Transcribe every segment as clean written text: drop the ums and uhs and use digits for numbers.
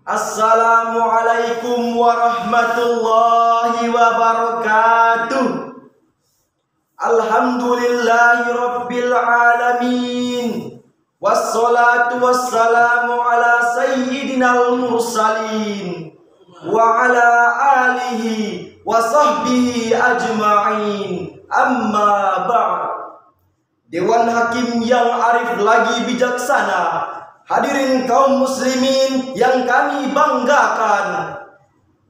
Assalamualaikum warahmatullahi wabarakatuh. Alhamdulillahi rabbil alamin. Wassalatu wassalamu ala sayyidinal mursalin wa ala alihi wa sahbihi ajma'in. Amma ba'd. Dewan Hakim yang arif lagi bijaksana, hadirin kaum muslimin yang kami banggakan,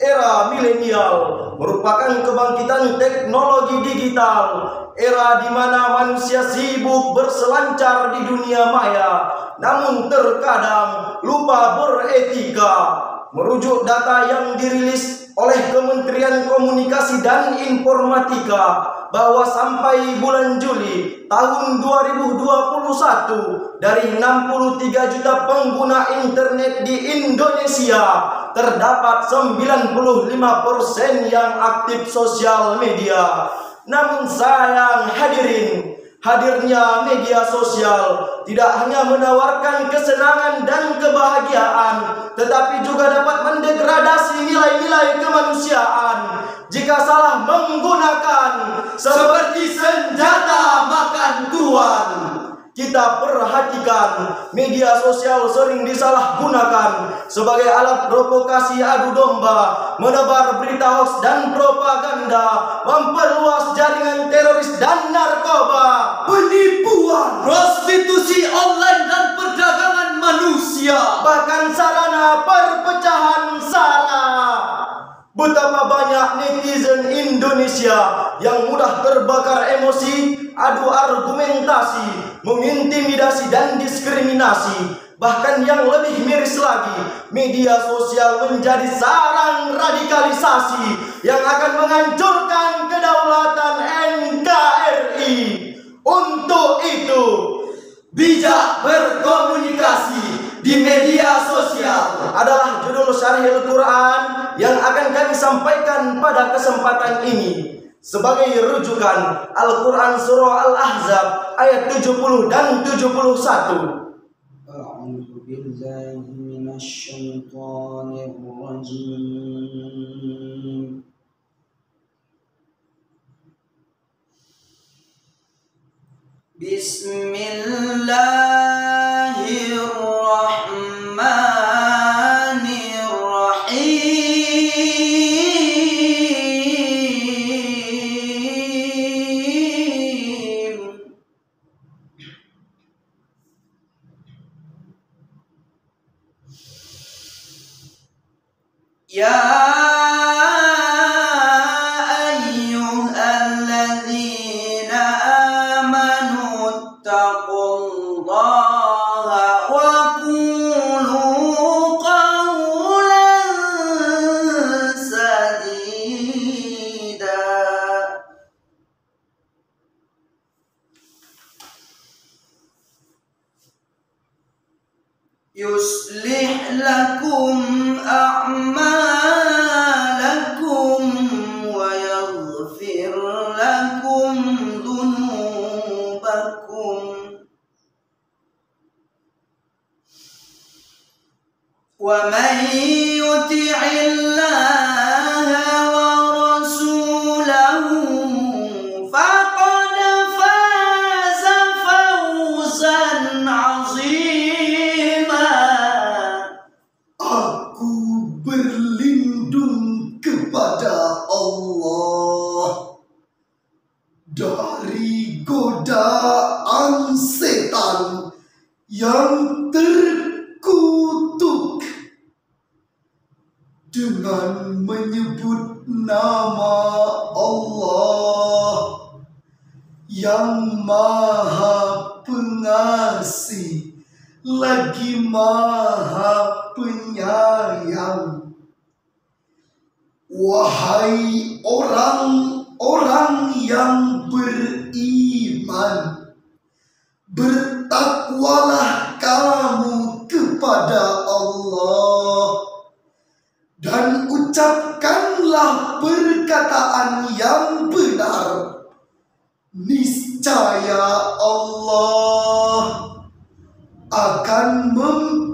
era milenial merupakan kebangkitan teknologi digital, era di mana manusia sibuk berselancar di dunia maya, namun terkadang lupa beretika. Merujuk data yang dirilis oleh Kementerian Komunikasi dan Informatika, bahwa sampai bulan Juli tahun 2021 dari 63 juta pengguna internet di Indonesia, terdapat 95% yang aktif sosial media. Namun sayang hadirin, hadirnya media sosial tidak hanya menawarkan kesenangan dan kebahagiaan, tetapi juga dapat mendegradasi nilai-nilai kemanusiaan jika salah menggunakan, seperti senjata makan tuan. Kita perhatikan, media sosial sering disalahgunakan sebagai alat provokasi adu domba, menebar berita hoax dan propaganda, memperluas jaringan teroris dan narkoba, penipuan, prostitusi online dan perdagangan manusia, bahkan sarana perpecahan sara. Betapa banyak netizen Indonesia yang mudah terbakar emosi, adu argumentasi, mengintimidasi dan diskriminasi. Bahkan yang lebih miris lagi, media sosial menjadi sarang radikalisasi yang akan menghancurkan kedaulatan NKRI. Untuk itu, bijak berkomunikasi di media sosial adalah judul Syarihil Quran yang akan kami sampaikan pada kesempatan ini. Sebagai rujukan, Al-Quran Surah Al-Ahzab ayat 70 dan 71. A'udzu billahi minasy syaithanir rajim. Bismillahirrahmanirrahim. Ya ayyuhalladzina amanu taqullaha wa qulu qawlan sadida. Yuslih lakum a'malakum wa yaghfir lakum dhunubakum, wa man yuti'illaha wa rasulahu faqad faza fawzan 'azima. Aku berlindung kepada Allah dari godaan setan yang terkutuk dengan menyebut nama Allah yang Maha Pengasih lagi Maha Penyayang. Wahai orang-orang yang beriman, bertakwalah kamu kepada Allah dan ucapkanlah perkataan yang benar. Niscaya Allah akan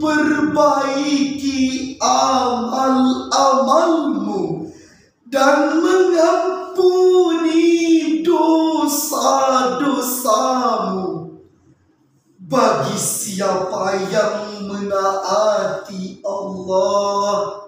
memperbaiki amal-amalmu dan mengampuni dosa-dosamu. Bagi siapa yang menaati Allah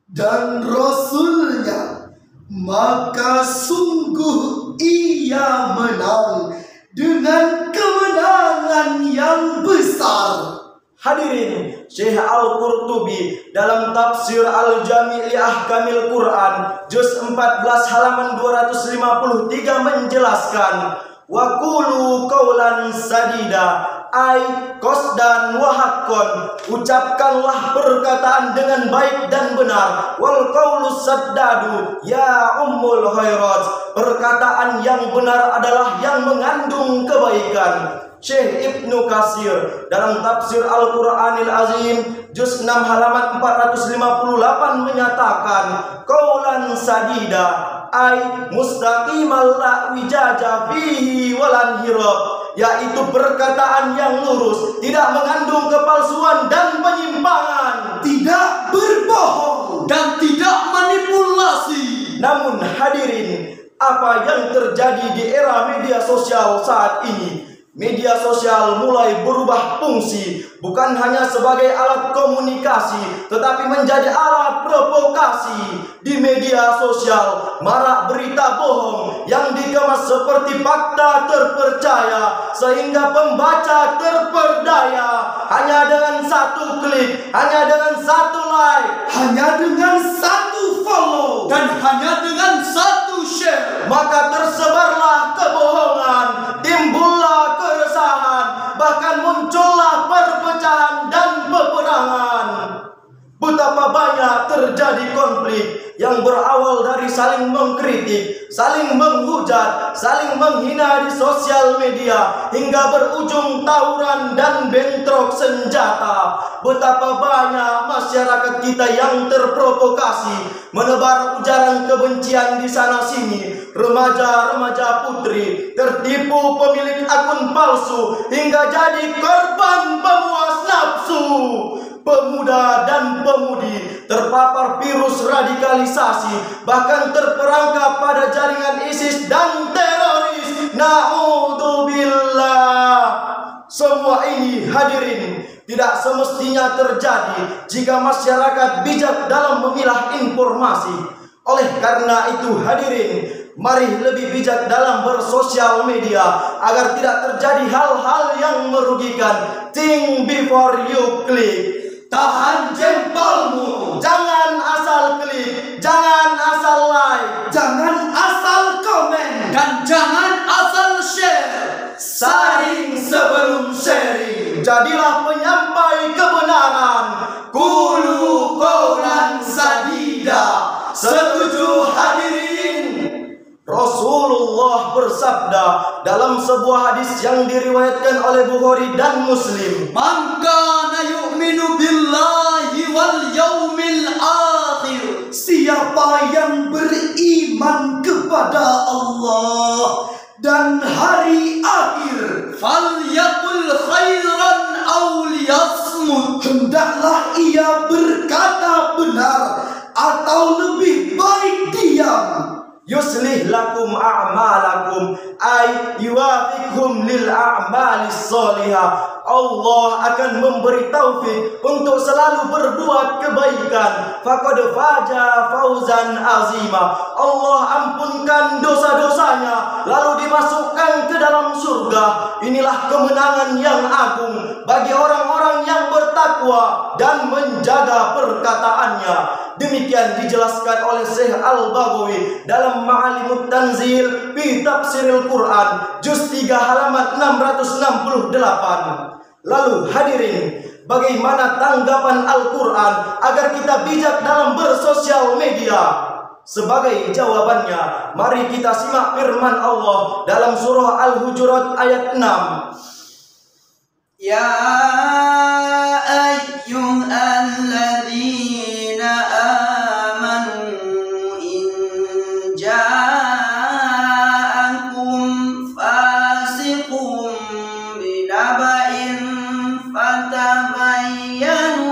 dan Rasul-Nya, maka sungguh ia menang dengan kemenangan yang besar. Hadirin, Syekh Al-Qurtubi dalam tafsir Al-Jami' li Ahkamil Quran juz 14 halaman 253 menjelaskan, wa qulu qawlan sadida, ai qasdan wa haqqan, ucapkanlah perkataan dengan baik dan benar. Wal qawlu saddadu ya ummul khairat, perkataan yang benar adalah yang mengandung kebaikan. Syekh Ibnu Katsir dalam tafsir Al-Qur'anil Azim juz 6 halaman 458 menyatakan, qaulan sadida ai mustaqimal la wijaja fihi walan hirab, yaitu perkataan yang lurus, tidak mengandung kepalsuan dan penyimpangan, tidak berbohong dan tidak manipulasi. Namun hadirin, apa yang terjadi di era media sosial saat ini? Media sosial mulai berubah fungsi, bukan hanya sebagai alat komunikasi, tetapi menjadi alat provokasi. Di media sosial marak berita bohong yang dikemas seperti fakta terpercaya, sehingga pembaca terperdaya hanya dengan satu klik, hanya dengan satu like, hanya dengan satu follow, dan hanya dengan satu share. Maka tersebarlah kebohongan, timbullah keresahan, bahkan muncullah perpecahan dan peperangan. Betapa banyak terjadi konflik yang berawal dari saling mengkritik, saling menghujat, saling menghina di sosial media, hingga berujung tawuran dan bentrok senjata. Betapa banyak masyarakat kita yang terprovokasi, menebar ujaran kebencian di sana sini. Remaja-remaja putri tertipu pemilik akun palsu hingga jadi korban pemuas nafsu. Pemuda dan pemudi terpapar virus radikalisasi, bahkan terperangkap pada jaringan ISIS dan teroris. Na'udzubillah. Semua ini hadirin tidak semestinya terjadi jika masyarakat bijak dalam memilah informasi. Oleh karena itu hadirin, mari lebih bijak dalam bersosial media agar tidak terjadi hal-hal yang merugikan. Think before you click. Tahan jempolmu, jangan asal klik, jangan asal like, jangan asal komen, dan jangan asal share. Saring sebelum sharing, jadilah penyampai kebenaran. Qulu qawlan sadida. Setuju hadirin? Rasulullah bersabda dalam sebuah hadis yang diriwayatkan oleh Bukhari dan Muslim, man kana yu'minu billahi wal yaumil akhir, siapa yang beriman kepada Allah dan hari akhir, falyaqul khairan aw liyasmut, hendaklah ia berkata benar atau lebih baik diam. Yuslih lakum a'malakum ay yuwafiqhum lil a'malis sholihah. Allah akan memberi taufik untuk selalu berbuat kebaikan. Faqad faja fauzan azima. Allah ampunkan dosa-dosanya lalu dimasukkan ke dalam surga. Inilah kemenangan yang agung bagi orang-orang yang bertakwa dan menjaga perkataannya. Demikian dijelaskan oleh Syekh Al-Baghawi dalam Ma'alimut Tanzil fi Tafsiril Quran juz 3 halaman 668. Lalu hadirin, bagaimana tanggapan Al-Quran agar kita bijak dalam bersosial media? Sebagai jawabannya, mari kita simak firman Allah dalam surah Al-Hujurat ayat 6. Ya ayyuhalladzina amanu in ja'akum fasiqun binaba'in fatabayyanu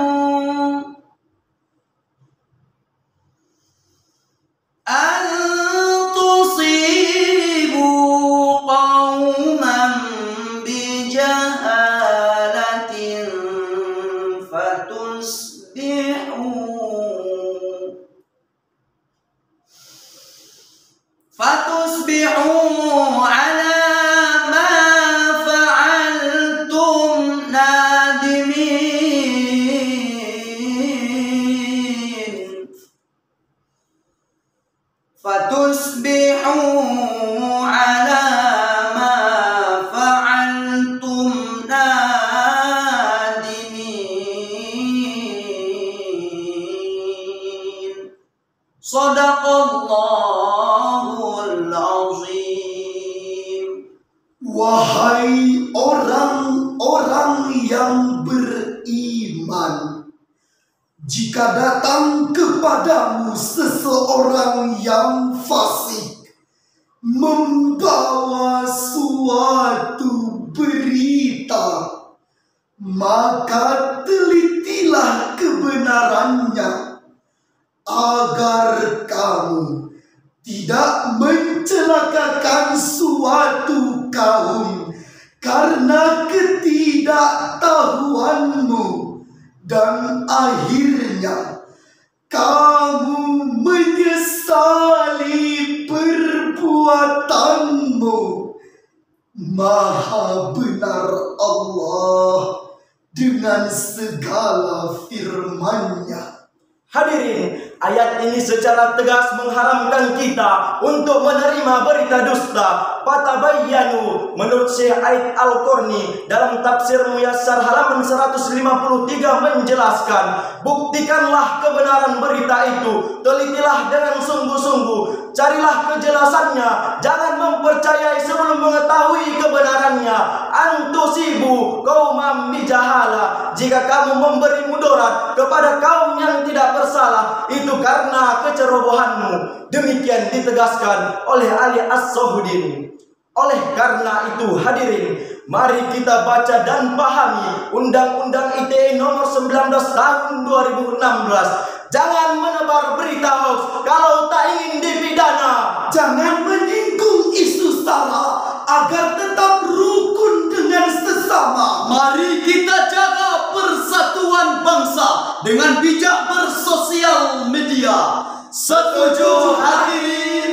فتصبحوا على ما فعلتم نادمين فتصبحوا على ما فعلتم نادمين صدق Allahul Azim. Wahai orang-orang yang beriman, jika datang kepadamu seseorang yang fasik membawa suatu berita, maka telitilah kebenarannya agar kamu tidak mencelakakan suatu kaum karena ketidaktahuanmu, dan akhirnya kamu menyesali perbuatanmu. Maha benar Allah dengan segala firman-Nya. Hadirin, ayat ini secara tegas mengharamkan kita untuk menerima berita dusta. Fatabayyanu, menurut Syekh Aid Al-Qurni dalam tafsir Muyassar halaman 153 menjelaskan, buktikanlah kebenaran berita itu, telitilah dengan sungguh-sungguh, carilah kejelasannya, jangan mempercayai sebelum mengetahui kebenarannya. Antusibu qaumam bijahala, jika kamu memberi mudarat kepada kaum yang tidak bersalah, itu karena kecerobohanmu. Demikian ditegaskan oleh Ali As-Sohudin. Oleh karena itu, hadirin, mari kita baca dan pahami Undang-Undang ITE nomor 19 tahun 2016. Jangan menebar berita hoax kalau tak ingin dipidana. Jangan menyinggung isu sara agar tetap rukun dengan sesama. Mari kita jaga persatuan bangsa dengan bijak bersosial media. Setuju hadirin?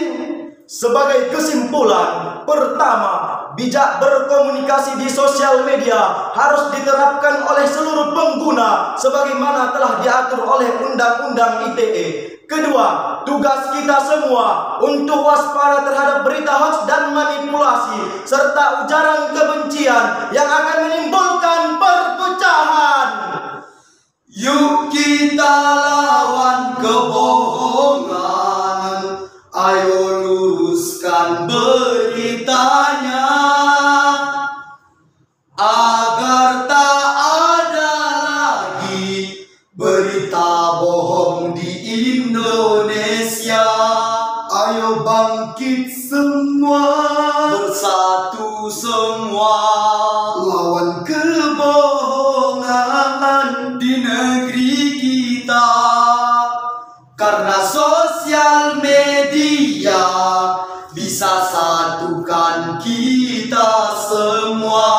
Sebagai kesimpulan, pertama, bijak berkomunikasi di sosial media harus diterapkan oleh seluruh pengguna sebagaimana telah diatur oleh Undang-Undang ITE. Kedua, tugas kita semua untuk waspada terhadap berita hoax dan manipulasi serta ujaran kebencian yang akan menimbulkan perpecahan. Yuk kita lawan kebohongan, ayo luruskan beritanya agar tak ada lagi berita bohong di Indonesia. Ayo bangkit semua, Bersatu semua lawan kebohongan di negeri kita. Karena sosial media bisa satukan kita semua.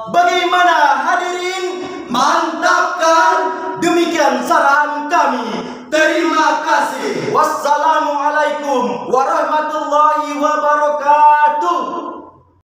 Bagaimana hadirin? Mantap kan? Demikian saran kami. Terima kasih. Wassalamualaikum warahmatullahi wabarakatuh.